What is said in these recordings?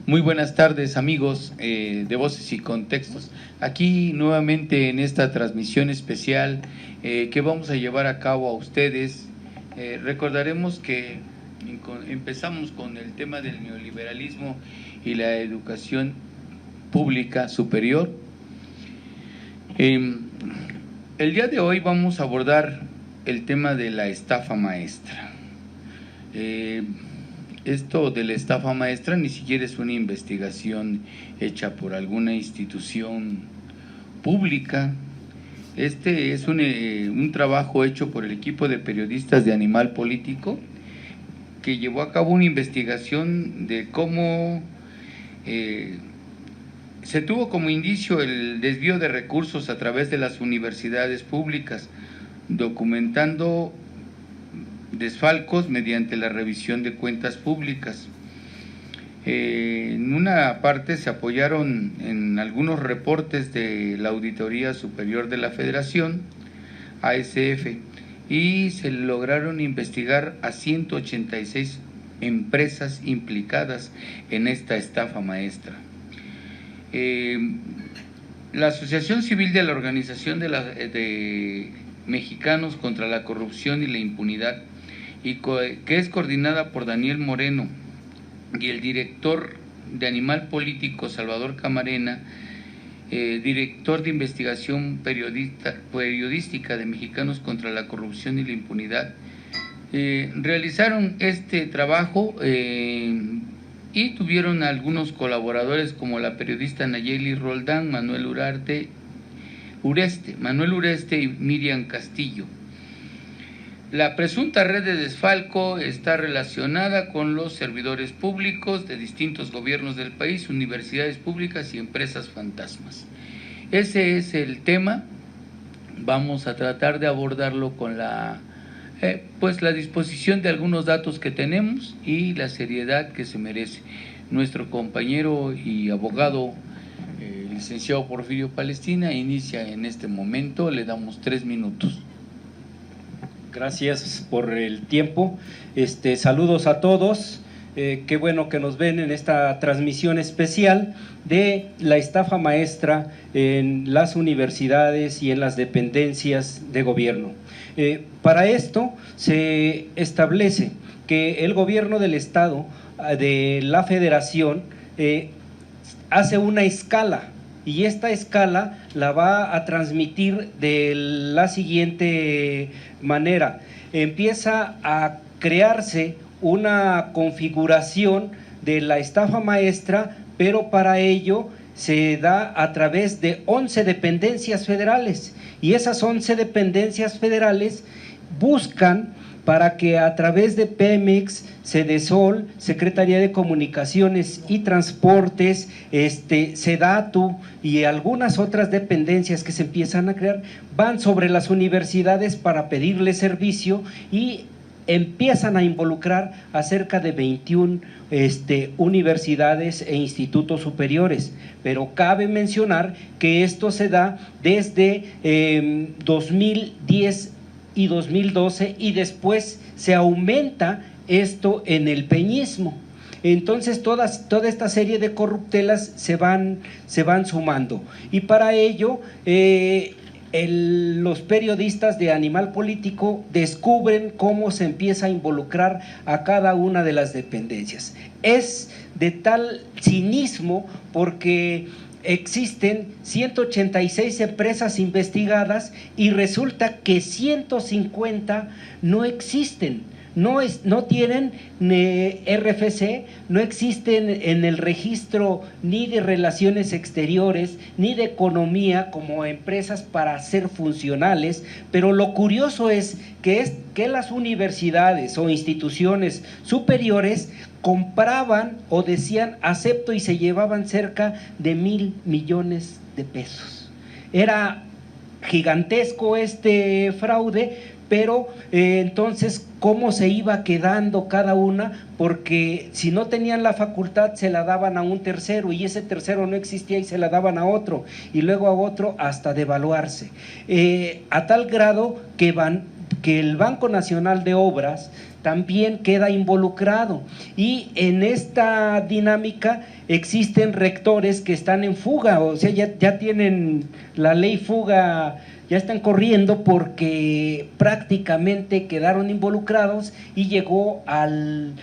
Muy buenas tardes, amigos de Voces y Contextos. Aquí nuevamente en esta transmisión especial que vamos a llevar a cabo a ustedes. Recordaremos que empezamos con el tema del neoliberalismo y la educación pública superior. El día de hoy vamos a abordar el tema de la estafa maestra. Esto de la estafa maestra ni siquiera es una investigación hecha por alguna institución pública. Este es un trabajo hecho por el equipo de periodistas de Animal Político, que llevó a cabo una investigación de cómo se tuvo como indicio el desvío de recursos a través de las universidades públicas, documentando desfalcos mediante la revisión de cuentas públicas. En una parte se apoyaron en algunos reportes de la Auditoría Superior de la Federación, ASF, y se lograron investigar a 186 empresas implicadas en esta estafa maestra. La Asociación Civil de la Organización de Mexicanos contra la Corrupción y la Impunidad, que es coordinada por Daniel Moreno, y el director de Animal Político, Salvador Camarena, director de investigación periodística de Mexicanos contra la Corrupción y la Impunidad, realizaron este trabajo y tuvieron algunos colaboradores como la periodista Nayeli Roldán, Manuel Ureste y Miriam Castillo. La presunta red de desfalco está relacionada con los servidores públicos de distintos gobiernos del país, universidades públicas y empresas fantasmas. Ese es el tema. Vamos a tratar de abordarlo con la disposición de algunos datos que tenemos y la seriedad que se merece. Nuestro compañero y abogado, licenciado Porfirio Palestina, inicia en este momento. Le damos 3 minutos. Gracias por el tiempo. Saludos a todos. Qué bueno que nos ven en esta transmisión especial de la estafa maestra en las universidades y en las dependencias de gobierno. Para esto se establece que el gobierno del estado, de la federación, hace una escala, y esta escala la va a transmitir de la siguiente manera. Empieza a crearse una configuración de la estafa maestra, pero para ello se da a través de 11 dependencias federales, y esas 11 dependencias federales buscan para que a través de Pemex, Sedesol, Secretaría de Comunicaciones y Transportes, SEDATU y algunas otras dependencias que se empiezan a crear, van sobre las universidades para pedirle servicio y empiezan a involucrar a cerca de 21 universidades e institutos superiores. Pero cabe mencionar que esto se da desde 2010 y 2012, y después se aumenta esto en el peñismo. Entonces toda esta serie de corruptelas se van sumando, y para ello los periodistas de Animal Político descubren cómo se empieza a involucrar a cada una de las dependencias. Es de tal cinismo porque existen 186 empresas investigadas y resulta que 150 no existen, no tienen RFC, no existen en el registro ni de relaciones exteriores ni de economía como empresas para ser funcionales. Pero lo curioso es que las universidades o instituciones superiores compraban o decían acepto y se llevaban cerca de 1,000 millones de pesos. Era gigantesco este fraude, pero entonces cómo se iba quedando cada una, porque si no tenían la facultad se la daban a un tercero y ese tercero no existía y se la daban a otro y luego a otro hasta devaluarse, a tal grado que el Banco Nacional de Obras también queda involucrado, y en esta dinámica existen rectores que están en fuga, o sea, ya tienen la ley fuga, ya están corriendo porque prácticamente quedaron involucrados y llegó al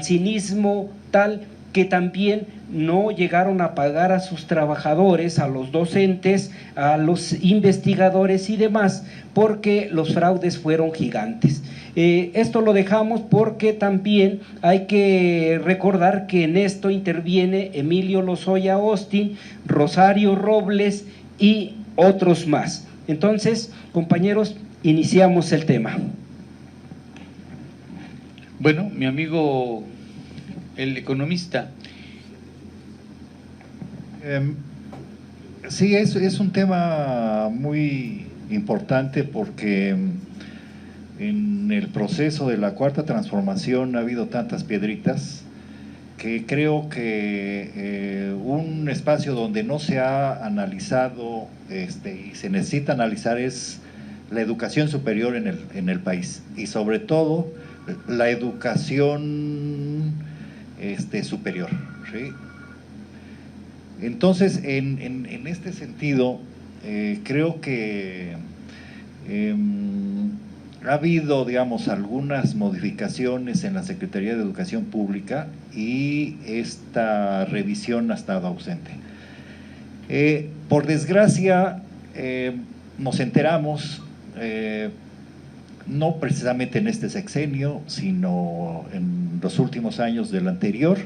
cinismo tal que también no llegaron a pagar a sus trabajadores, a los docentes, a los investigadores y demás, porque los fraudes fueron gigantes. Esto lo dejamos porque también hay que recordar que en esto interviene Emilio Lozoya Austin, Rosario Robles y otros más. Entonces, compañeros, iniciamos el tema. Bueno, mi amigo el economista. Sí, es un tema muy importante porque en el proceso de la Cuarta Transformación ha habido tantas piedritas que creo que un espacio donde no se ha analizado y se necesita analizar es la educación superior en el país, y sobre todo la educación superior, ¿sí? Entonces, en este sentido, creo que ha habido, digamos, algunas modificaciones en la Secretaría de Educación Pública y esta revisión ha estado ausente. Por desgracia, nos enteramos, no precisamente en este sexenio, sino en los últimos años del anterior,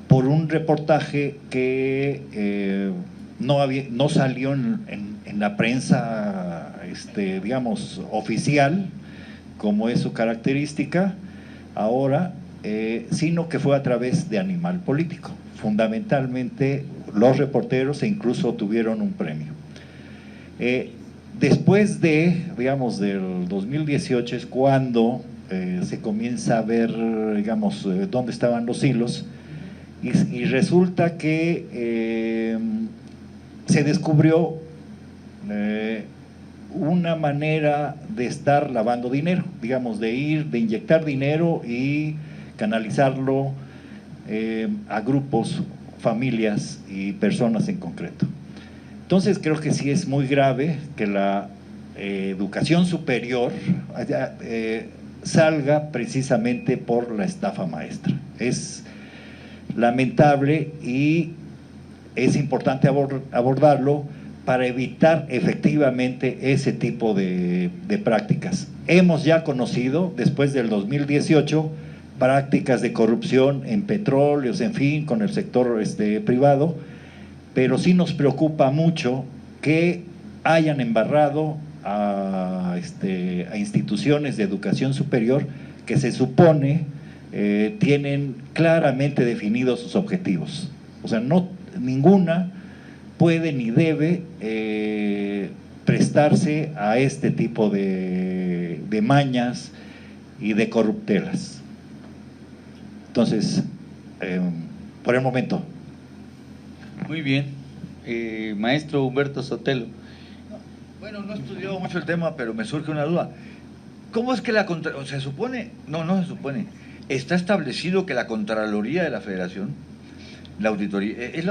por un reportaje que no salió en la prensa, digamos, oficial, como es su característica ahora, sino que fue a través de Animal Político. Fundamentalmente, los reporteros incluso tuvieron un premio. Después digamos, del 2018 es cuando se comienza a ver, digamos, dónde estaban los hilos, y resulta que se descubrió una manera de estar lavando dinero, digamos, de inyectar dinero y canalizarlo a grupos, familias y personas en concreto. Entonces creo que sí es muy grave que la educación superior salga precisamente por la estafa maestra. Es lamentable y es importante abordarlo para evitar efectivamente ese tipo de prácticas. Hemos ya conocido, después del 2018, prácticas de corrupción en petróleos, en fin, con el sector privado, pero sí nos preocupa mucho que hayan embarrado a instituciones de educación superior que se supone tienen claramente definidos sus objetivos. O sea, ninguna puede ni debe prestarse a este tipo de mañas y de corruptelas. Entonces, por el momento. Muy bien. Maestro Humberto Sotelo. Bueno, no he estudiado mucho el tema, pero me surge una duda. ¿Cómo es que se supone, no se supone, está establecido que la Contraloría de la Federación, la auditoría, es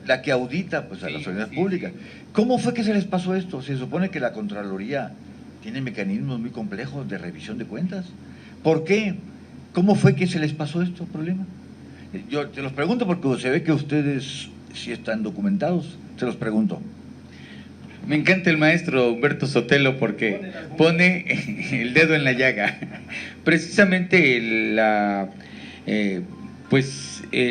la que audita pues, a las sociedades públicas? ¿Cómo fue que se les pasó esto? Se supone que la Contraloría tiene mecanismos muy complejos de revisión de cuentas. ¿Por qué? ¿Cómo fue que se les pasó esto, problema? Yo te los pregunto porque se ve que ustedes sí están documentados, se los pregunto. Me encanta el maestro Humberto Sotelo porque pone el dedo en la llaga. Precisamente la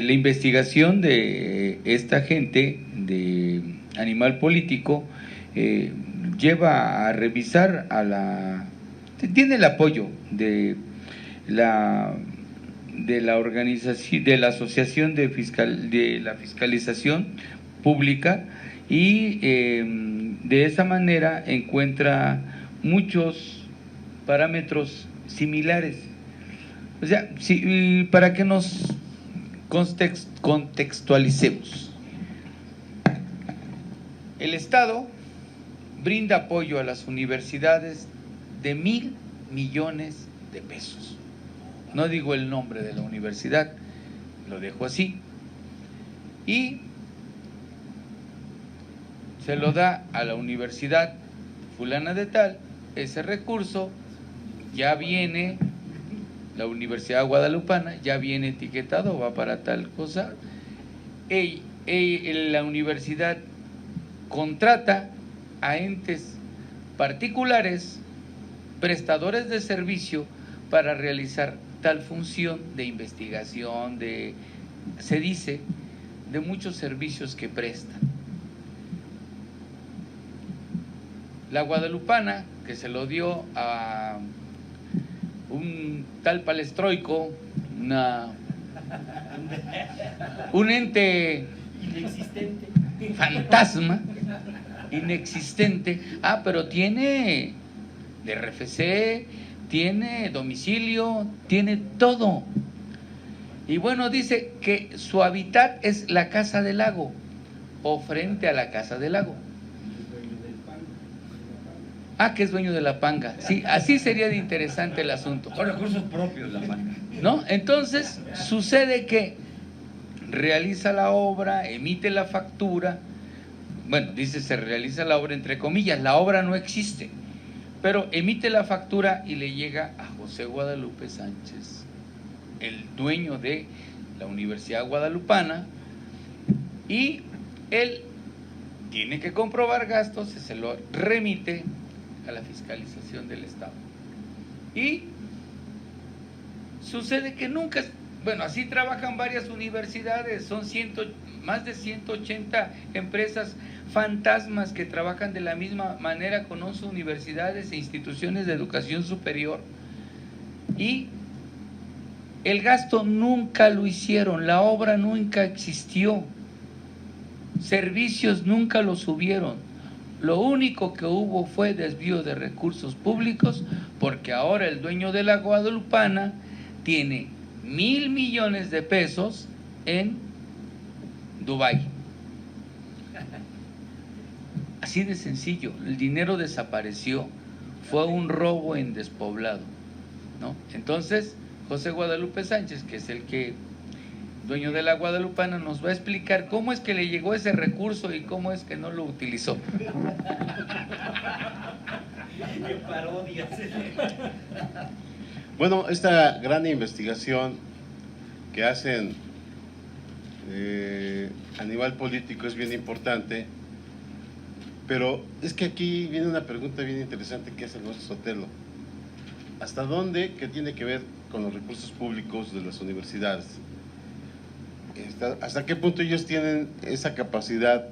investigación de esta gente de Animal Político lleva a revisar tiene el apoyo de la organización, de la Asociación de la Fiscalización Pública, y de esa manera encuentra muchos parámetros similares. O sea, para que nos contextualicemos. El Estado brinda apoyo a las universidades de 1,000 millones de pesos. No digo el nombre de la universidad, lo dejo así. Y se lo da a la universidad fulana de tal, ese recurso ya viene, la Universidad Guadalupana ya viene etiquetado, va para tal cosa. La universidad contrata a entes particulares, prestadores de servicio, para realizar tal función de investigación, se dice, de muchos servicios que prestan. La Guadalupana, que se lo dio a un tal palestroico, un ente Inexistente. fantasma, inexistente, pero tiene de RFC, tiene domicilio, tiene todo. Y bueno, dice que su hábitat es la Casa del Lago, o frente a la Casa del Lago. Que es dueño de la panga. Sí, así sería de interesante el asunto. Son recursos propios la panga. ¿No? Entonces, sucede que realiza la obra, emite la factura. Bueno, dice se realiza la obra entre comillas, la obra no existe, pero emite la factura y le llega a José Guadalupe Sánchez, el dueño de la Universidad Guadalupana, y él tiene que comprobar gastos, se lo remite a la fiscalización del Estado. Y sucede que nunca, bueno, así trabajan varias universidades, son más de 180 empresas fantasmas que trabajan de la misma manera con 11 universidades e instituciones de educación superior, y el gasto nunca lo hicieron, la obra nunca existió, servicios nunca los hubieron. Lo único que hubo fue desvío de recursos públicos, porque ahora el dueño de la Guadalupana tiene 1,000 millones de pesos en Dubái. Así de sencillo, el dinero desapareció, fue un robo en despoblado, ¿no? Entonces, José Guadalupe Sánchez, que es el dueño de la Guadalupana, nos va a explicar cómo es que le llegó ese recurso y cómo es que no lo utilizó. ¡Qué parodias! Bueno, esta gran investigación que hacen a nivel político es bien importante, pero es que aquí viene una pregunta bien interesante que hace el maestro Sotelo. ¿Hasta dónde, qué tiene que ver con los recursos públicos de las universidades? ¿Hasta qué punto ellos tienen esa capacidad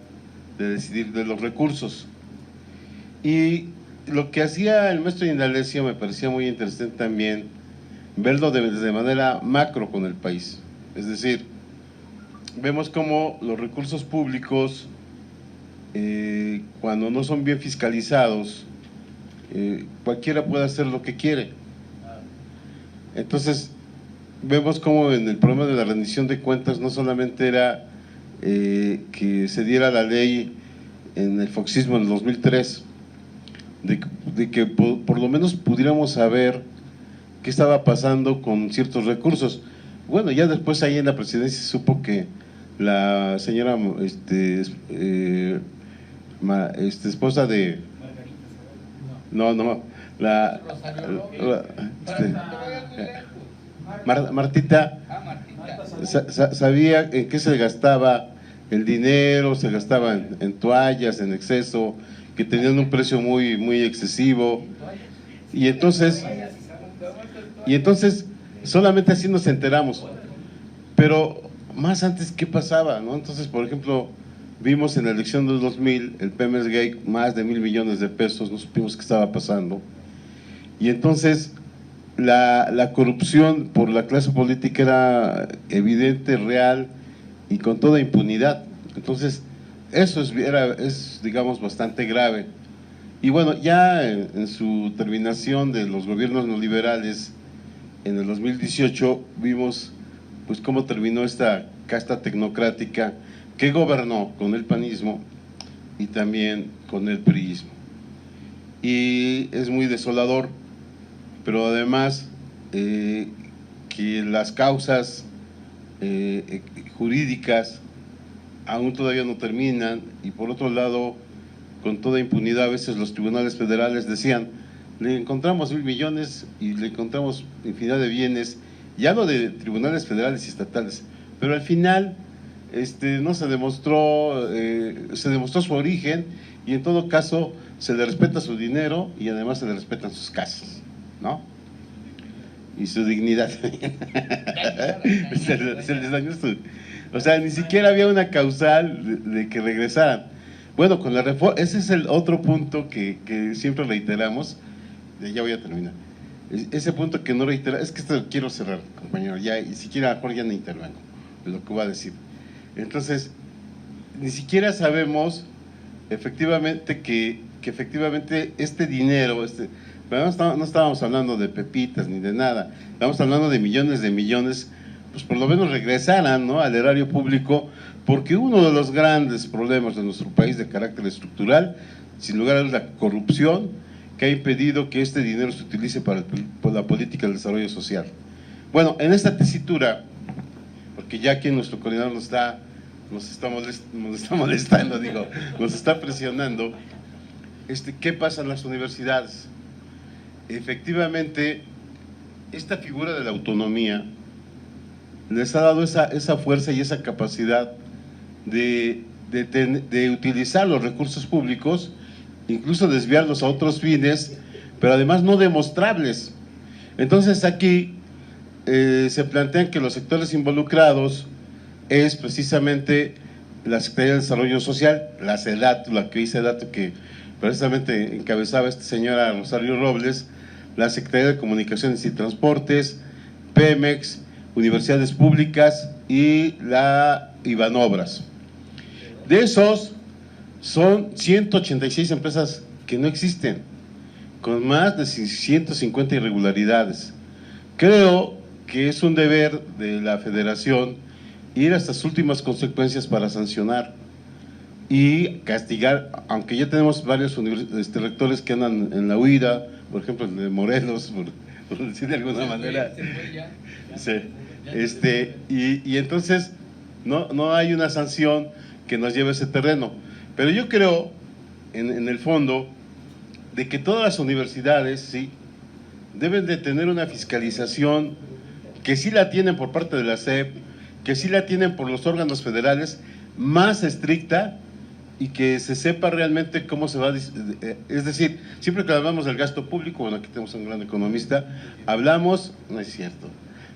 de decidir de los recursos? Y lo que hacía el maestro Indalecio me parecía muy interesante también, verlo de manera macro con el país. Es decir, vemos cómo los recursos públicos, cuando no son bien fiscalizados, cualquiera puede hacer lo que quiere. Entonces, vemos cómo en el problema de la rendición de cuentas no solamente era que se diera la ley en el foxismo en el 2003, de que por lo menos pudiéramos saber qué estaba pasando con ciertos recursos. Bueno, ya después ahí en la presidencia se supo que la señora esposa de… Martita sabía en qué se gastaba el dinero, se gastaba en toallas, en exceso, que tenían un precio muy, muy excesivo, y entonces solamente así nos enteramos. Pero más antes, ¿qué pasaba, no? Entonces, por ejemplo, vimos en la elección del 2000 el Pemex Gate, más de 1,000 millones de pesos, no supimos qué estaba pasando, y entonces la corrupción por la clase política era evidente, real y con toda impunidad. Entonces eso es digamos bastante grave. Y bueno, ya en su terminación de los gobiernos neoliberales en el 2018 vimos pues cómo terminó esta casta tecnocrática que gobernó con el panismo y también con el priismo. Y es muy desolador, pero además que las causas jurídicas aún todavía no terminan, y por otro lado, con toda impunidad, a veces los tribunales federales decían, le encontramos 1.000 millones y le encontramos infinidad de bienes, ya no de tribunales federales y estatales, pero al final no se demostró su origen, y en todo caso se le respeta su dinero y además se le respetan sus casas, ¿no? Y su dignidad. se les dañó su... O sea, ni siquiera había una causal de que regresaran. Bueno, con la reforma, ese es el otro punto que siempre reiteramos. Ya voy a terminar. Ese punto que no reitera, es que esto quiero cerrar, compañero, ya, y si quiere, a lo mejor ya no intervengo de lo que voy a decir. Entonces, ni siquiera sabemos efectivamente que efectivamente este dinero, pero no estábamos hablando de pepitas ni de nada, estamos hablando de millones, pues por lo menos regresaran, ¿no?, al erario público, porque uno de los grandes problemas de nuestro país de carácter estructural, sin lugar a dudas, la corrupción, que ha impedido que este dinero se utilice para la política del desarrollo social. Bueno, en esta tesitura, porque ya aquí nuestro coordinador nos está molestando, nos está presionando, ¿qué pasa en las universidades? Efectivamente, esta figura de la autonomía les ha dado esa fuerza y esa capacidad de utilizar los recursos públicos, incluso desviarlos a otros fines, pero además no demostrables. Entonces aquí se plantean que los sectores involucrados es precisamente la Secretaría de Desarrollo Social, la SEDATU, la que dice SEDATU, que precisamente encabezaba esta señora Rosario Robles, la Secretaría de Comunicaciones y Transportes, Pemex, universidades públicas y la Ibanobras. De esos, son 186 empresas que no existen, con más de 150 irregularidades. Creo que es un deber de la Federación ir a estas últimas consecuencias para sancionar y castigar, aunque ya tenemos varios rectores que andan en la huida, por ejemplo el de Morelos, por decir de alguna manera. Sí. Y entonces no hay una sanción que nos lleve a ese terreno. Pero yo creo, en el fondo, de que todas las universidades, sí, deben de tener una fiscalización, que sí la tienen por parte de la SEP, que sí la tienen por los órganos federales, más estricta, y que se sepa realmente cómo se va a... Es decir, siempre que hablamos del gasto público, bueno, aquí tenemos un gran economista, hablamos, no es cierto,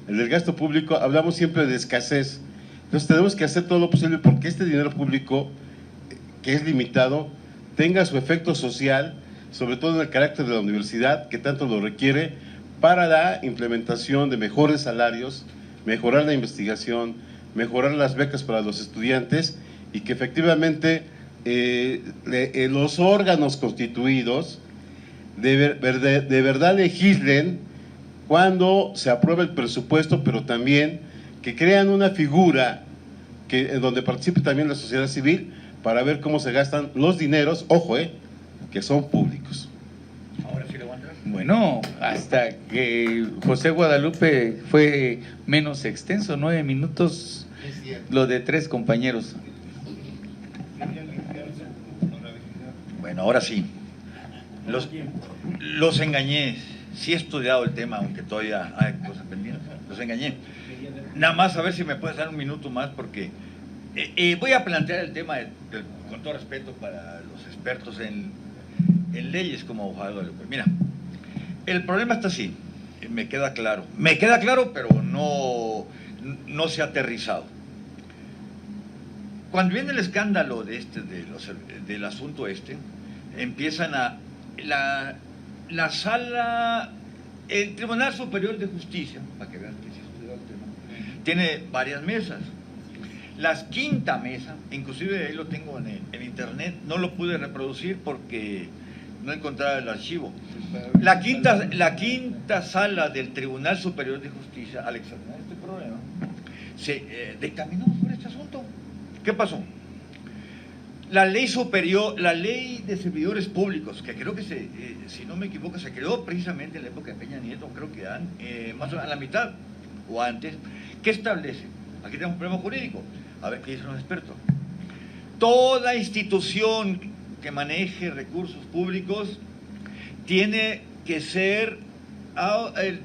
el del gasto público, hablamos siempre de escasez. Entonces tenemos que hacer todo lo posible porque este dinero público, que es limitado, tenga su efecto social, sobre todo en el carácter de la universidad, que tanto lo requiere, para la implementación de mejores salarios, mejorar la investigación, mejorar las becas para los estudiantes, y que efectivamente los órganos constituidos de verdad legislen cuando se aprueba el presupuesto, pero también que crean una figura en donde participe también la sociedad civil para ver cómo se gastan los dineros, ojo, que son públicos. Ahora sí le voy a entrar. Bueno, hasta que José Guadalupe fue menos extenso, 9 minutos, lo de 3 compañeros. Bueno, ahora sí. Los engañé. Sí he estudiado el tema, aunque todavía hay cosas pendientes. Los engañé. Nada más a ver si me puedes dar un minuto más, porque voy a plantear el tema con todo respeto para los expertos en leyes como abogado. Mira, el problema está así. Me queda claro, pero no se ha aterrizado. Cuando viene el escándalo del asunto empiezan la sala, el Tribunal Superior de Justicia, para que vean que sí he estudiado el tema, tiene varias mesas. La quinta mesa, inclusive ahí lo tengo en internet, no lo pude reproducir porque no encontraba el archivo. La quinta sala del Tribunal Superior de Justicia, al examinar este problema, se dictaminó sobre este asunto. ¿Qué pasó? La ley superior, la ley de servidores públicos, que creo que, si no me equivoco, se creó precisamente en la época de Peña Nieto, creo que más o menos a la mitad o antes, ¿qué establece? Aquí tenemos un problema jurídico. A ver qué dicen los expertos. Toda institución que maneje recursos públicos tiene que ser,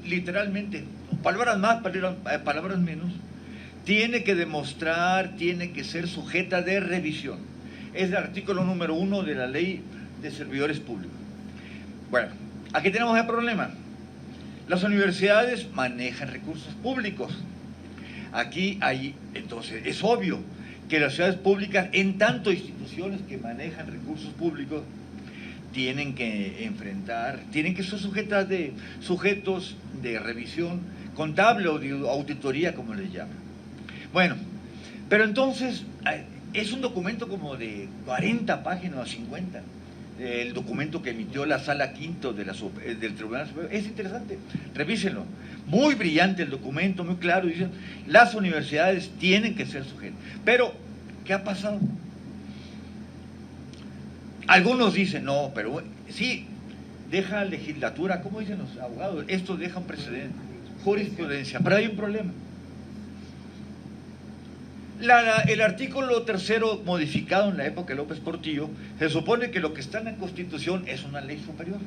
literalmente, palabras más, palabras menos, tiene que demostrar, tiene que ser sujeta de revisión. Es el artículo número 1 de la ley de servidores públicos. Bueno, aquí tenemos el problema. Las universidades manejan recursos públicos. Aquí hay, entonces, es obvio que las ciudades públicas, en tanto instituciones que manejan recursos públicos, tienen que enfrentar, tienen que ser sujetos de revisión contable o de auditoría, como les llaman. Bueno, pero entonces es un documento como de 40 páginas o 50, el documento que emitió la Sala Quinto del Tribunal Superior. Es interesante, revísenlo. Muy brillante el documento, muy claro. Dicen, las universidades tienen que ser sujetas. Pero, ¿qué ha pasado? Algunos dicen, no, pero sí, deja legislatura, ¿cómo dicen los abogados? Esto deja un precedente, jurisprudencia, pero hay un problema. El artículo 3º modificado en la época de López Portillo, se supone que lo que está en la Constitución es una ley superior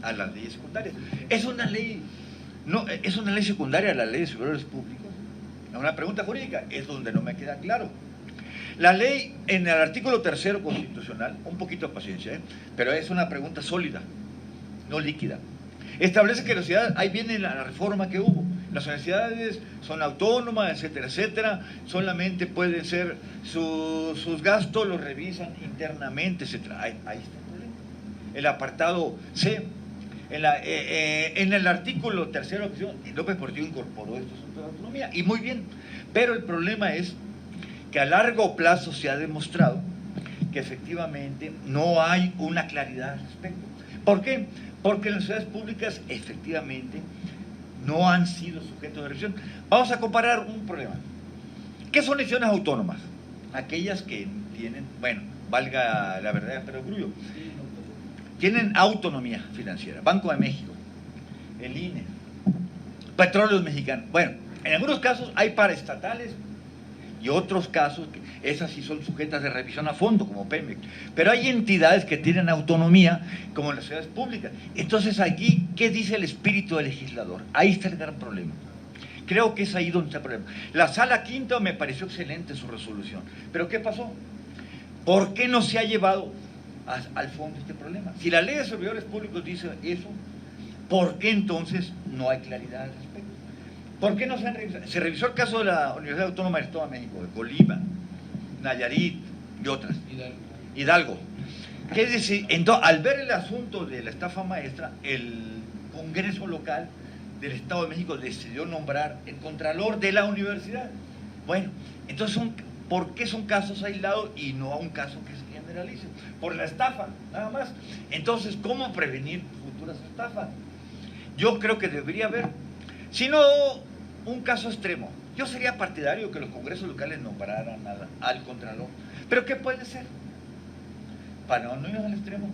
a las leyes secundarias. Es una ley secundaria a las leyes superiores públicas. Una pregunta jurídica, es donde no me queda claro. La ley, en el artículo 3º constitucional, un poquito de paciencia, pero es una pregunta sólida, no líquida. Establece que las ciudades, ahí viene la reforma que hubo, las universidades son autónomas, etcétera, etcétera, solamente pueden ser, sus gastos los revisan internamente, etcétera. Ahí está el problema. El apartado C, en el artículo 3º, López Portillo incorporó estos asuntos de autonomía, y muy bien, pero el problema es que a largo plazo se ha demostrado que efectivamente no hay una claridad al respecto. ¿Por qué? Porque las ciudades públicas efectivamente no han sido sujetos de revisión. Vamos a comparar un problema. ¿Qué son instituciones autónomas? Aquellas que tienen, bueno, valga la verdad, pero orgullo, tienen autonomía financiera. Banco de México, el INE, Petróleos Mexicanos. Bueno, en algunos casos hay paraestatales y otros casos, esas sí son sujetas de revisión a fondo, como Pemex. Pero hay entidades que tienen autonomía, como las ciudades públicas. Entonces aquí, ¿qué dice el espíritu del legislador? Ahí está el gran problema. Creo que es ahí donde está el problema. La Sala Quinta me pareció excelente su resolución. ¿Pero qué pasó? ¿Por qué no se ha llevado al fondo este problema? Si la ley de servidores públicos dice eso, ¿por qué entonces no hay claridad al respecto? ¿Por qué no se han revisado? Se revisó el caso de la Universidad Autónoma del Estado de México, de Colima, Nayarit y otras. Hidalgo. ¿Qué dice? Entonces, al ver el asunto de la estafa maestra, el Congreso local del Estado de México decidió nombrar el contralor de la universidad. Bueno, entonces, ¿por qué son casos aislados y no un caso que se generalice? Por la estafa, nada más. Entonces, ¿cómo prevenir futuras estafas? Yo creo que debería haber, si no un caso extremo, yo sería partidario que los congresos locales nombraran al contralor. ¿Pero qué puede ser? Para no ir al extremo.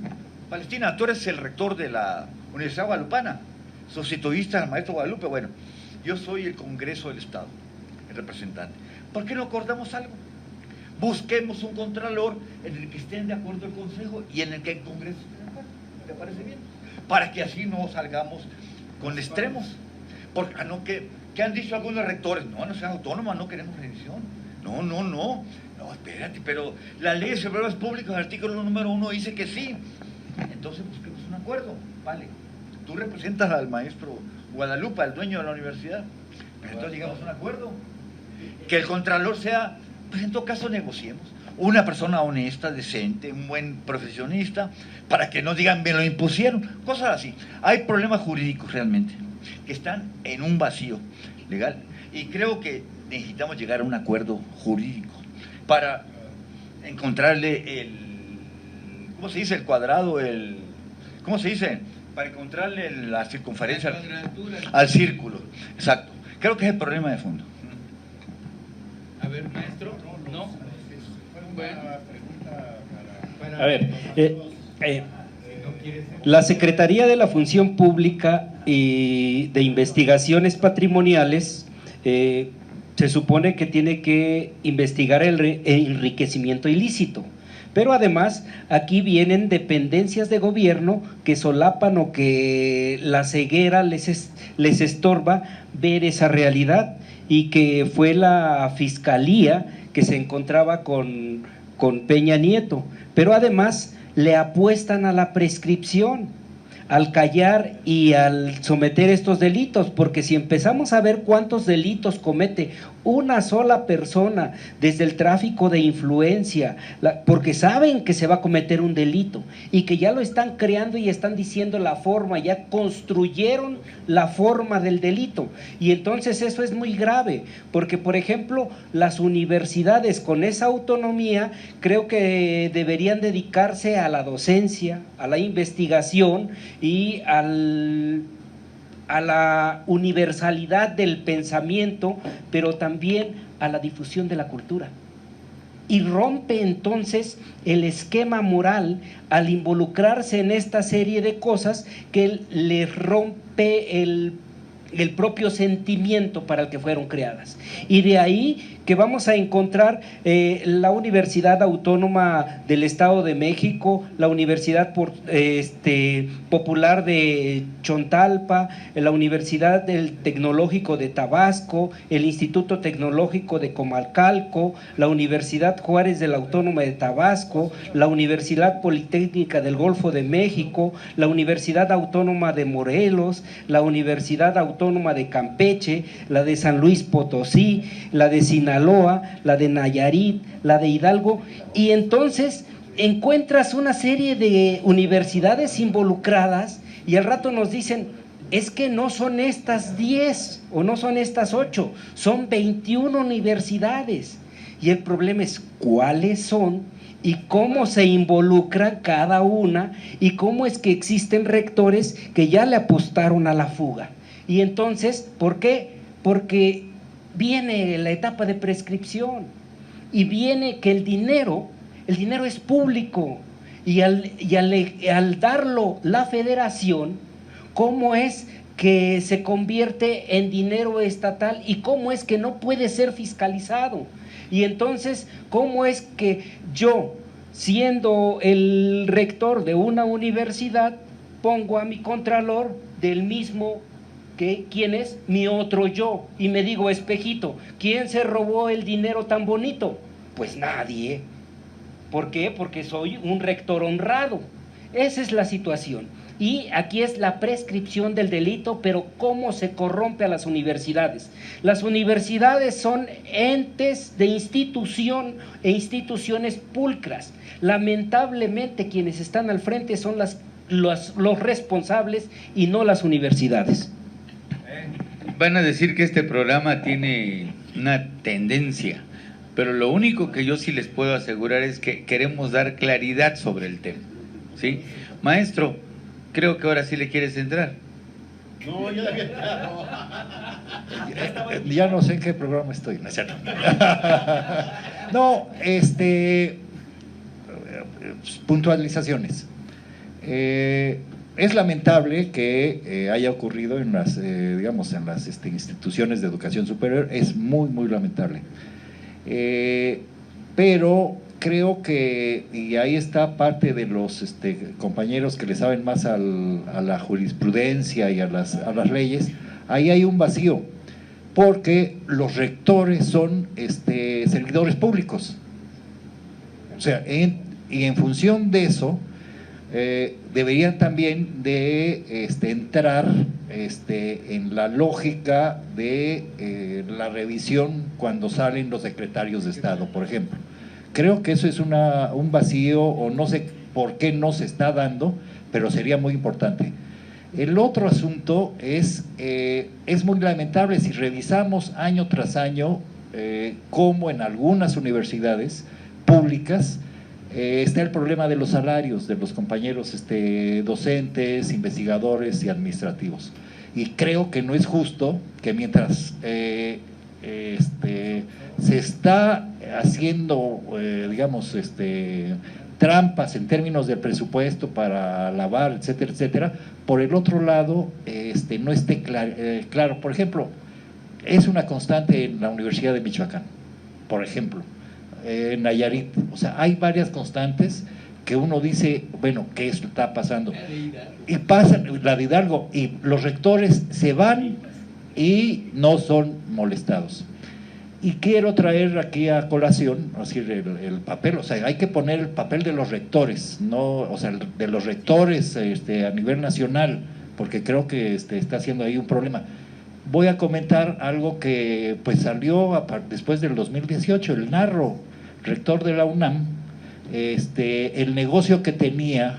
Palestina, tú eres el rector de la Universidad Guadalupana, sustituiste al maestro Guadalupe. Bueno, yo soy el Congreso del Estado, el representante. ¿Por qué no acordamos algo? Busquemos un contralor en el que estén de acuerdo el Consejo y en el que el Congreso esté de acuerdo. ¿Te parece bien? Para que así no salgamos con extremos. Porque ¿qué han dicho algunos rectores? No sean autónomas, no queremos revisión. No, espérate, pero la ley de servidores públicos, el artículo número 1 dice que sí. Entonces busquemos un acuerdo, vale. Tú representas al maestro Guadalupe, al dueño de la universidad. Pero entonces llegamos a un acuerdo. Que el contralor sea, pues en todo caso negociemos. Una persona honesta, decente, un buen profesionista, para que no digan, me lo impusieron. Cosas así. Hay problemas jurídicos realmente, que están en un vacío legal. Y creo que necesitamos llegar a un acuerdo jurídico para encontrarle ¿cómo se dice? El cuadrado, ¿cómo se dice? Para encontrarle la circunferencia al círculo. Exacto. Creo que es el problema de fondo. A ver, maestro. No. Fue una pregunta A ver, la Secretaría de la Función Pública y de Investigaciones Patrimoniales se supone que tiene que investigar el enriquecimiento ilícito, pero además aquí vienen dependencias de gobierno que solapan o que la ceguera les estorba ver esa realidad, y que fue la Fiscalía que se encontraba con Peña Nieto, pero además le apuestan a la prescripción, al callar y al someter estos delitos, porque si empezamos a ver cuántos delitos comete una sola persona, desde el tráfico de influencia, porque saben que se va a cometer un delito y que ya lo están creando y están diciendo la forma, ya construyeron la forma del delito, y entonces eso es muy grave, porque por ejemplo las universidades con esa autonomía creo que deberían dedicarse a la docencia, a la investigación y a la universalidad del pensamiento, pero también a la difusión de la cultura. Y rompe entonces el esquema moral al involucrarse en esta serie de cosas que les rompe el propio sentimiento para el que fueron creadas. Y de ahí que vamos a encontrar la Universidad Autónoma del Estado de México, la Universidad Popular de Chontalpa, la Universidad del Tecnológico de Tabasco, el Instituto Tecnológico de Comalcalco, la Universidad Juárez de la Autónoma de Tabasco, la Universidad Politécnica del Golfo de México, la Universidad Autónoma de Morelos, la Universidad Autónoma de Campeche, la de San Luis Potosí, la de Sinaloa, la de Nayarit, la de Hidalgo, y entonces encuentras una serie de universidades involucradas y al rato nos dicen, es que no son estas 10 o no son estas 8, son 21 universidades, y el problema es cuáles son y cómo se involucran cada una y cómo es que existen rectores que ya le apostaron a la fuga. Y entonces, ¿por qué? Porque viene la etapa de prescripción y viene que el dinero es público, y al darlo la federación, ¿cómo es que se convierte en dinero estatal y cómo es que no puede ser fiscalizado? Y entonces, ¿cómo es que yo, siendo el rector de una universidad, pongo a mi contralor del mismo que quién es mi otro yo, y me digo, espejito, ¿quién se robó el dinero tan bonito? Pues nadie. ¿Por qué? Porque soy un rector honrado. Esa es la situación. Y aquí es la prescripción del delito, pero ¿cómo se corrompe a las universidades? Las universidades son entes de institución e instituciones pulcras. Lamentablemente quienes están al frente son los responsables y no las universidades. Van a decir que este programa tiene una tendencia, pero lo único que yo sí les puedo asegurar es que queremos dar claridad sobre el tema, ¿sí? Maestro, creo que ahora sí le quieres entrar. No, yo ya no sé en qué programa estoy, ¿no es cierto? No, puntualizaciones. Es lamentable que haya ocurrido en las, digamos, en las instituciones de educación superior, es muy, muy lamentable. Pero creo que, y ahí está parte de los compañeros que le saben más a la jurisprudencia y a las leyes, ahí hay un vacío, porque los rectores son servidores públicos. O sea, y en función de eso, deberían también de entrar en la lógica de la revisión cuando salen los secretarios de Estado, por ejemplo. Creo que eso es un vacío, o no sé por qué no se está dando, pero sería muy importante. El otro asunto es muy lamentable si revisamos año tras año cómo en algunas universidades públicas está el problema de los salarios de los compañeros docentes, investigadores y administrativos. Y creo que no es justo que mientras se está haciendo, digamos, trampas en términos del presupuesto para lavar, etcétera, etcétera. Por el otro lado, no esté claro. Por ejemplo, es una constante en la Universidad de Michoacán, por ejemplo, en Nayarit. O sea, hay varias constantes que uno dice, bueno, ¿qué está pasando? Y pasan, la de Hidalgo, y los rectores se van y no son molestados. Y quiero traer aquí a colación, así el papel, o sea, hay que poner el papel de los rectores, no, o sea, de los rectores a nivel nacional, porque creo que está haciendo ahí un problema. Voy a comentar algo que pues salió después del 2018, el Narro, rector de la UNAM, el negocio que tenía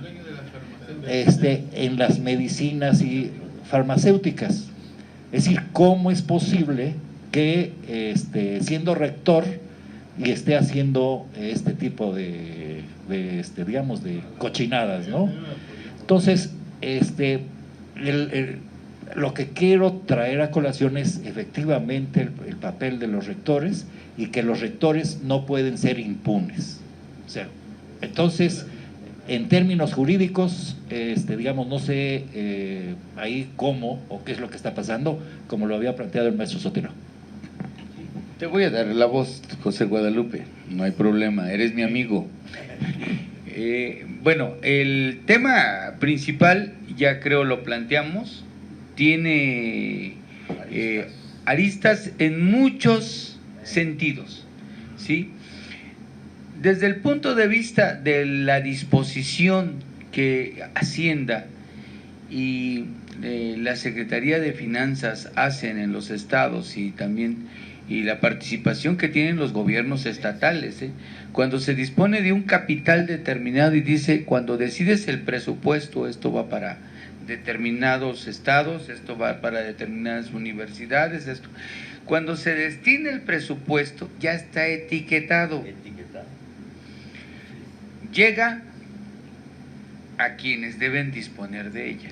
en las medicinas y farmacéuticas. Es decir, ¿cómo es posible que siendo rector y esté haciendo este tipo de digamos, de cochinadas, ¿no? Entonces, lo que quiero traer a colación es efectivamente el papel de los rectores, y que los rectores no pueden ser impunes. O sea, entonces, en términos jurídicos, digamos, no sé ahí cómo o qué es lo que está pasando, como lo había planteado el maestro Sotelo. Te voy a dar la voz, José Guadalupe, no hay problema, eres mi amigo. Bueno, el tema principal ya creo lo planteamos, tiene aristas en muchos sentidos, ¿sí? Desde el punto de vista de la disposición que Hacienda y la Secretaría de Finanzas hacen en los estados y la participación que tienen los gobiernos estatales, cuando se dispone de un capital determinado y dice, cuando decides el presupuesto, esto va para determinados estados, esto va para determinadas universidades, esto. Cuando se destina el presupuesto, ya está etiquetado. Llega a quienes deben disponer de ella.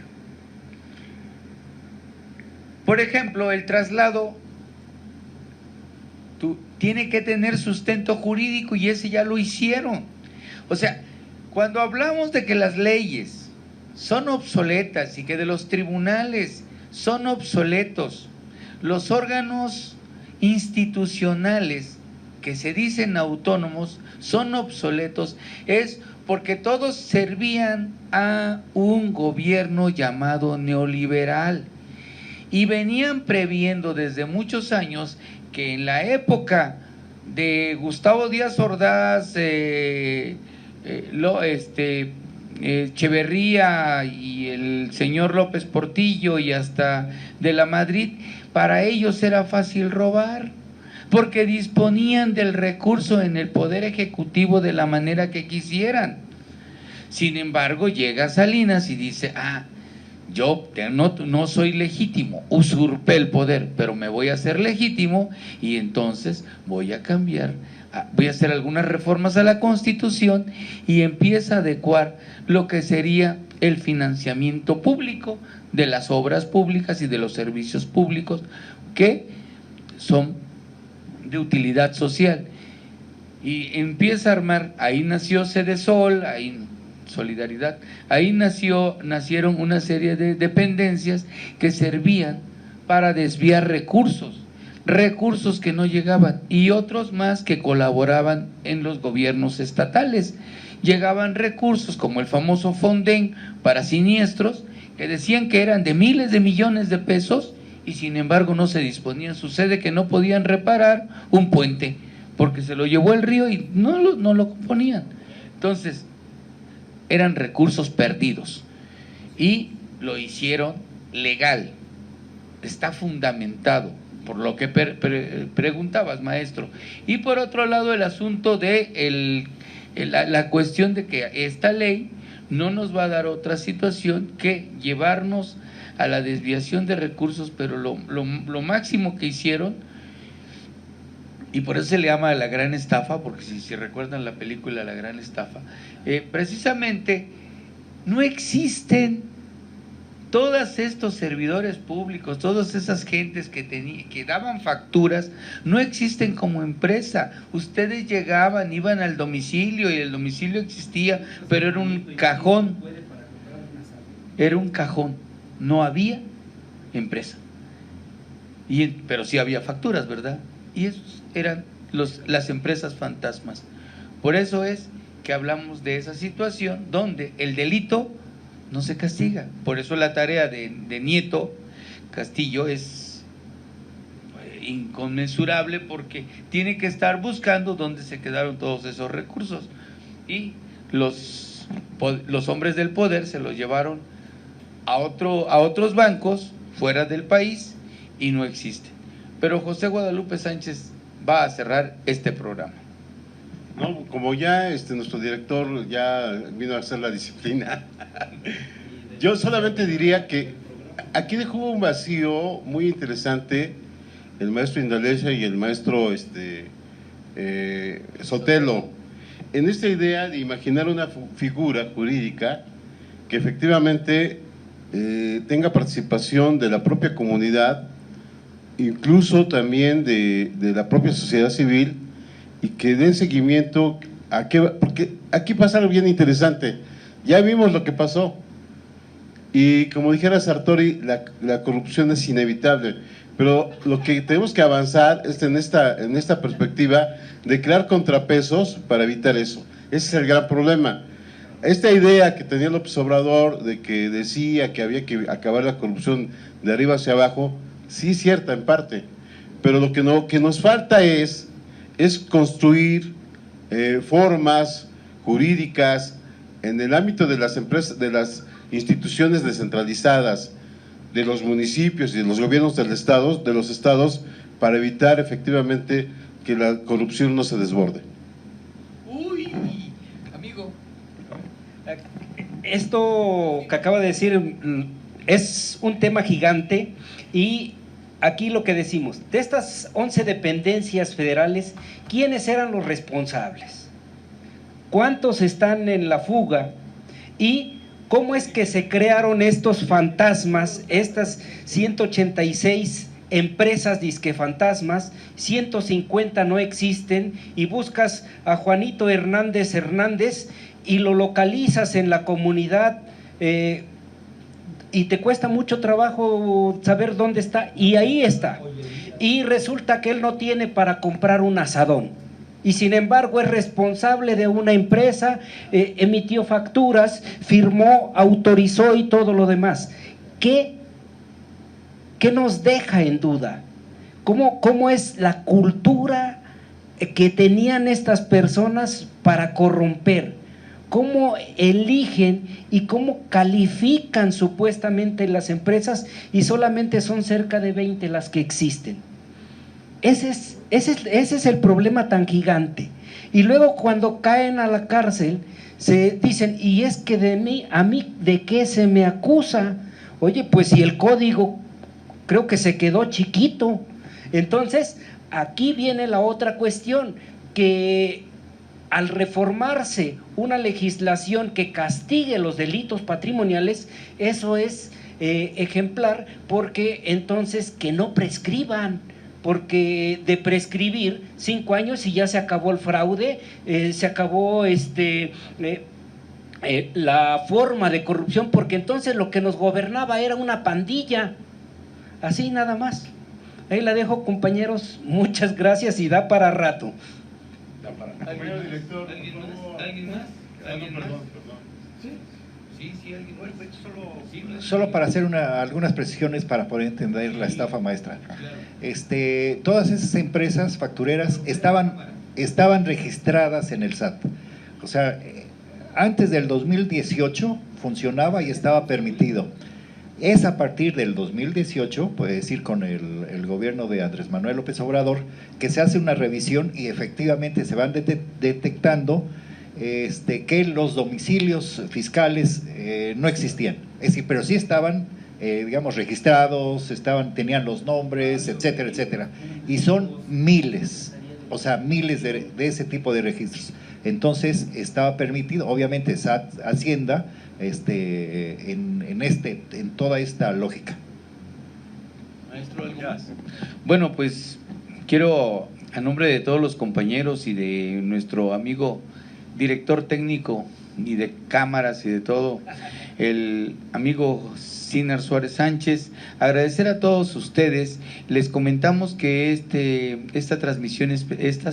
Por ejemplo, el traslado tiene que tener sustento jurídico, y ese ya lo hicieron. O sea, cuando hablamos de que las leyes son obsoletas y que de los tribunales son obsoletos, los órganos institucionales que se dicen autónomos son obsoletos, es porque todos servían a un gobierno llamado neoliberal y venían previendo desde muchos años que en la época de Gustavo Díaz Ordaz, Echeverría y el señor López Portillo y hasta de la Madrid, para ellos era fácil robar, porque disponían del recurso en el Poder Ejecutivo de la manera que quisieran. Sin embargo, llega Salinas y dice, yo no soy legítimo, usurpé el poder, pero me voy a hacer legítimo, y entonces voy a cambiar, voy a hacer algunas reformas a la Constitución, y empieza a adecuar lo que sería el financiamiento público de las obras públicas y de los servicios públicos que son de utilidad social, y empieza a armar. Ahí nació Sedesol, ahí Solidaridad, ahí nacieron una serie de dependencias que servían para desviar recursos que no llegaban, y otros más que colaboraban en los gobiernos estatales. Llegaban recursos como el famoso Fonden para siniestros, que decían que eran de miles de millones de pesos, y sin embargo no se disponían. Sucede que no podían reparar un puente porque se lo llevó el río y no lo componían. Entonces, eran recursos perdidos, y lo hicieron legal, está fundamentado, por lo que preguntabas, maestro. Y por otro lado, el asunto de la cuestión de que esta ley no nos va a dar otra situación que llevarnos a la desviación de recursos, pero lo máximo que hicieron, y por eso se le llama la gran estafa, porque si recuerdan la película La Gran Estafa, precisamente no existen Todos estos servidores públicos, todas esas gentes que daban facturas, no existen como empresa. Ustedes llegaban, iban al domicilio y el domicilio existía, pero era un cajón. Era un cajón. No había empresa. Pero sí había facturas, ¿verdad? Y esos eran las empresas fantasmas. Por eso es que hablamos de esa situación donde el delito no se castiga. Por eso la tarea de Nieto Castillo es inconmensurable, porque tiene que estar buscando dónde se quedaron todos esos recursos. Y los hombres del poder se los llevaron a otros bancos fuera del país y no existen. Pero José Guadalupe Sánchez va a cerrar este programa. No, como ya nuestro director ya vino a hacer la disciplina, yo solamente diría que aquí dejó un vacío muy interesante el maestro Indalecia y el maestro Sotelo, en esta idea de imaginar una figura jurídica que efectivamente tenga participación de la propia comunidad, incluso también de la propia sociedad civil, y que den seguimiento a qué, porque aquí pasa algo bien interesante. Ya vimos lo que pasó, y como dijera Sartori, la corrupción es inevitable, pero lo que tenemos que avanzar es en esta perspectiva de crear contrapesos para evitar eso. Ese es el gran problema. Esta idea que tenía López Obrador de que decía que había que acabar la corrupción de arriba hacia abajo, sí es cierta en parte, pero lo que nos falta es construir formas jurídicas en el ámbito de las empresas, de las instituciones descentralizadas, de los municipios y de los gobiernos de los estados, para evitar efectivamente que la corrupción no se desborde. Uy, amigo. Esto que acaba de decir es un tema gigante, y aquí lo que decimos, de estas 11 dependencias federales, ¿quiénes eran los responsables? ¿Cuántos están en la fuga? ¿Y cómo es que se crearon estos fantasmas, estas 186 empresas disque fantasmas, 150 no existen, y buscas a Juanito Hernández y lo localizas en la comunidad, y te cuesta mucho trabajo saber dónde está, y ahí está, y resulta que él no tiene para comprar un asadón, y sin embargo es responsable de una empresa, emitió facturas, firmó, autorizó y todo lo demás. ¿Qué nos deja en duda? ¿Cómo es la cultura que tenían estas personas para corromper? ¿Cómo eligen y cómo califican supuestamente las empresas, y solamente son cerca de 20 las que existen? Ese es el problema tan gigante. Y luego cuando caen a la cárcel se dicen, y es que a mí ¿de qué se me acusa? Oye, pues si el código creo que se quedó chiquito. Entonces aquí viene la otra cuestión, que al reformarse una legislación que castigue los delitos patrimoniales, eso es ejemplar, porque entonces que no prescriban, porque de prescribir 5 años y ya se acabó el fraude, se acabó la forma de corrupción, porque entonces lo que nos gobernaba era una pandilla, así nada más. Ahí la dejo, compañeros, muchas gracias, y da para rato. Compañero director, ¿Alguien más? ¿Alguien más? Sí, alguien más. Solo para hacer algunas precisiones para poder entender la estafa maestra. Todas esas empresas factureras estaban registradas en el SAT. O sea, antes del 2018 funcionaba y estaba permitido. Es a partir del 2018, puede decir con el gobierno de Andrés Manuel López Obrador, que se hace una revisión y efectivamente se van detectando que los domicilios fiscales no existían. Es decir, pero sí estaban, digamos, registrados, tenían los nombres, etcétera, etcétera. Y son miles, o sea, miles de ese tipo de registros. Entonces estaba permitido, obviamente SAT, Hacienda, en toda esta lógica. Maestro, ¿algo más? Bueno, pues quiero, a nombre de todos los compañeros y de nuestro amigo director técnico y de cámaras y de todo, el amigo Sinar Suárez Sánchez, agradecer a todos ustedes. Les comentamos que estas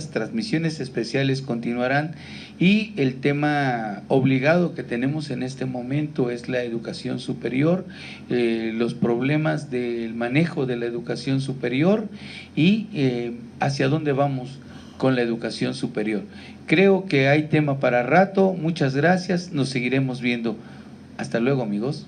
transmisiones especiales continuarán, y el tema obligado que tenemos en este momento es la educación superior, los problemas del manejo de la educación superior y hacia dónde vamos con la educación superior. Creo que hay tema para rato. Muchas gracias, nos seguiremos viendo. Hasta luego, amigos.